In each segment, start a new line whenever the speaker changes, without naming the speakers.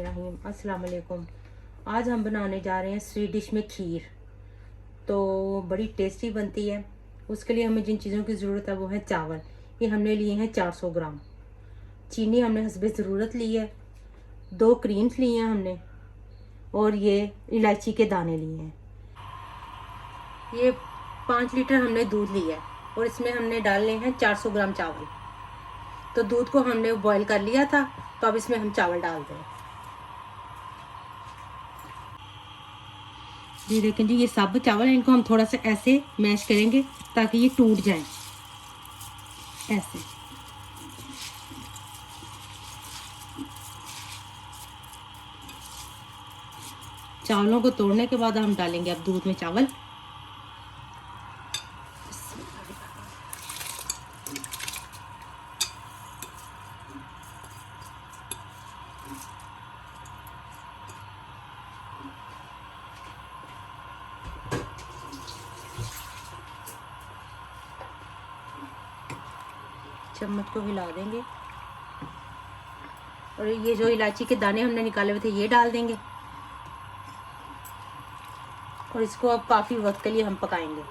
बिस्मिल्लाहिर्रहमानिर्रहीम। अस्सलाम वालेकुम। आज हम बनाने जा रहे हैं स्वीट डिश में खीर। तो बड़ी टेस्टी बनती है। उसके लिए हमें जिन चीज़ों की ज़रूरत है वो है चावल। ये हमने लिए हैं 400 ग्राम। चीनी हमने हस्बे ज़रूरत ली है। 2 क्रीम्स लिए हैं हमने, और ये इलायची के दाने लिए हैं। ये 5 लीटर हमने दूध लिया है और इसमें हमने डालने हैं 400 ग्राम चावल। तो दूध को हमने बॉईल कर लिया था, तो अब इसमें हम चावल डाल दें। ये देखें जी, ये साबुत चावल है। इनको हम थोड़ा सा ऐसे मैश करेंगे ताकि ये टूट जाए। ऐसे चावलों को तोड़ने के बाद हम डालेंगे अब दूध में चावल। चम्मच को हिला देंगे और ये जो इलायची के दाने हमने निकाले हुए थे ये डाल देंगे। और इसको अब काफ़ी वक्त के लिए हम पकाएंगे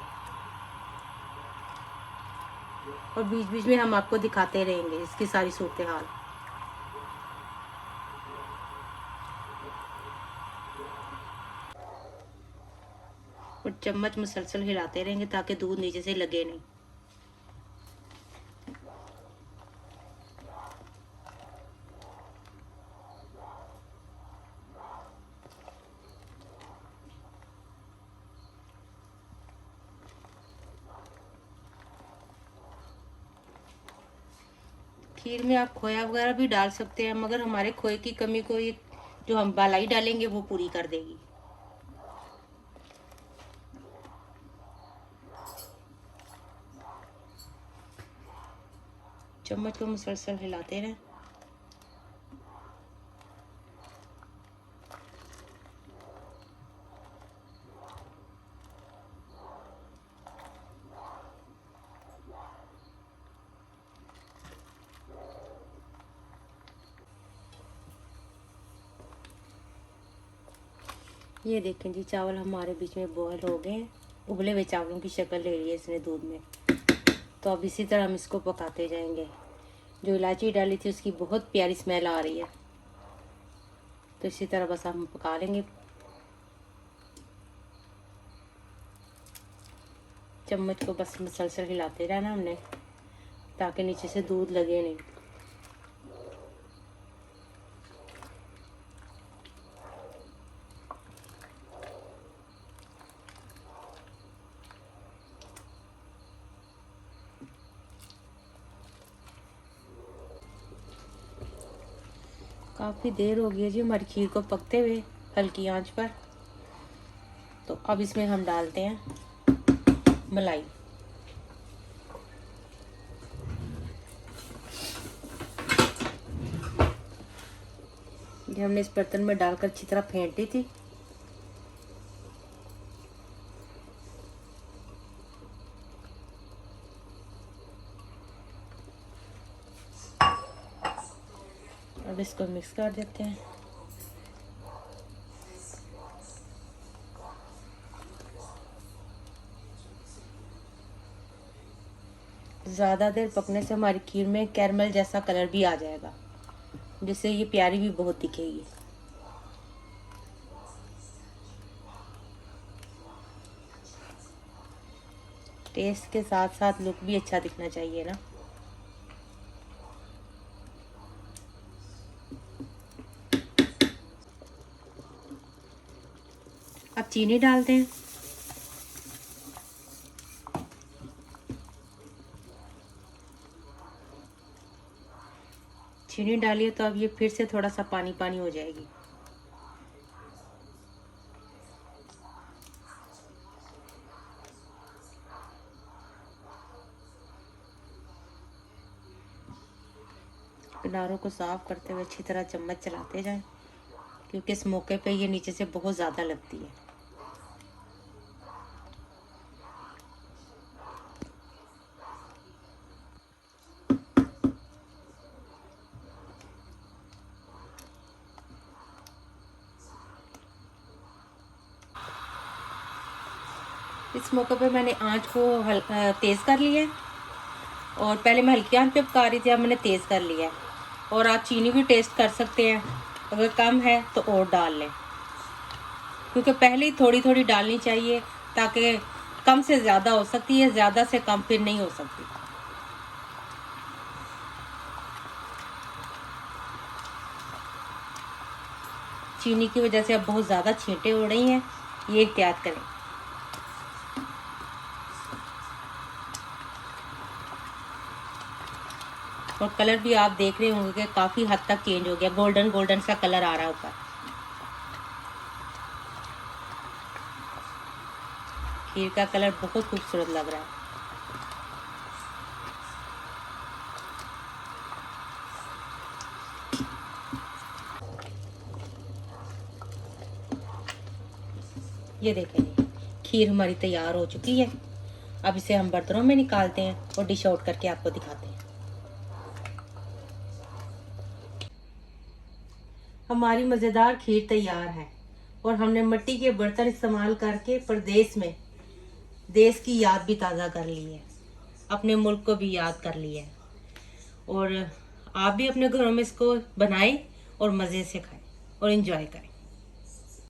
और बीच बीच में हम आपको दिखाते रहेंगे इसकी सारी सूरत हाल। और चम्मच मुसलसल हिलाते रहेंगे ताकि दूध नीचे से लगे नहीं। खीर में आप खोया वगैरह भी डाल सकते हैं, मगर हमारे खोए की कमी को ये जो हम बालाई डालेंगे वो पूरी कर देगी। चम्मच को मुसलसल हिलाते रहें। ये देखें जी, चावल हमारे बीच में बॉयल हो गए हैं। उबले हुए चावलों की शक्ल ले रही है इसने दूध में। तो अब इसी तरह हम इसको पकाते जाएंगे। जो इलायची डाली थी उसकी बहुत प्यारी स्मेल आ रही है। तो इसी तरह बस हम पका लेंगे। चम्मच को बस मुसलसल हिलाते रहना हमने, ताकि नीचे से दूध लगे नहीं। काफ़ी देर हो गई है जी हमारी खीर को पकते हुए हल्की आंच पर। तो अब इसमें हम डालते हैं मलाई। ये हमने इस बर्तन में डालकर अच्छी तरह फेंट ली थी। अब इसको मिक्स कर देते हैं। ज़्यादा देर पकने से हमारी खीर में कैरमल जैसा कलर भी आ जाएगा, जिससे ये प्यारी भी बहुत दिखेगी। टेस्ट के साथ साथ लुक भी अच्छा दिखना चाहिए ना। अब चीनी डालते हैं। चीनी डालिए तो अब ये फिर से थोड़ा सा पानी पानी हो जाएगी। किनारों को साफ करते हुए अच्छी तरह चम्मच चलाते जाएं, क्योंकि इस मौके पे ये नीचे से बहुत ज़्यादा लगती है। इस मौके पे मैंने आंच को तेज़ कर लिया है, और पहले मैं हल्की आंच पे पका रही थी, अब मैंने तेज़ कर लिया है। और आप चीनी भी टेस्ट कर सकते हैं, अगर कम है तो और डाल लें, क्योंकि पहले ही थोड़ी थोड़ी डालनी चाहिए, ताकि कम से ज़्यादा हो सकती है, ज़्यादा से कम फिर नहीं हो सकती। चीनी की वजह से अब बहुत ज़्यादा छींटें हो रही हैं, ये एहतियात करें। और कलर भी आप देख रहे होंगे कि काफ़ी हद तक चेंज हो गया, गोल्डन गोल्डन सा कलर आ रहा है ऊपर। खीर का कलर बहुत खूबसूरत लग रहा है। ये देखें, खीर हमारी तैयार हो चुकी है। अब इसे हम बर्तनों में निकालते हैं और डिश आउट करके आपको दिखाते हैं। हमारी मज़ेदार खीर तैयार है, और हमने मिट्टी के बर्तन इस्तेमाल करके परदेश में देश की याद भी ताज़ा कर ली है, अपने मुल्क को भी याद कर लिया है। और आप भी अपने घरों में इसको बनाएं और मज़े से खाएं और एंजॉय करें।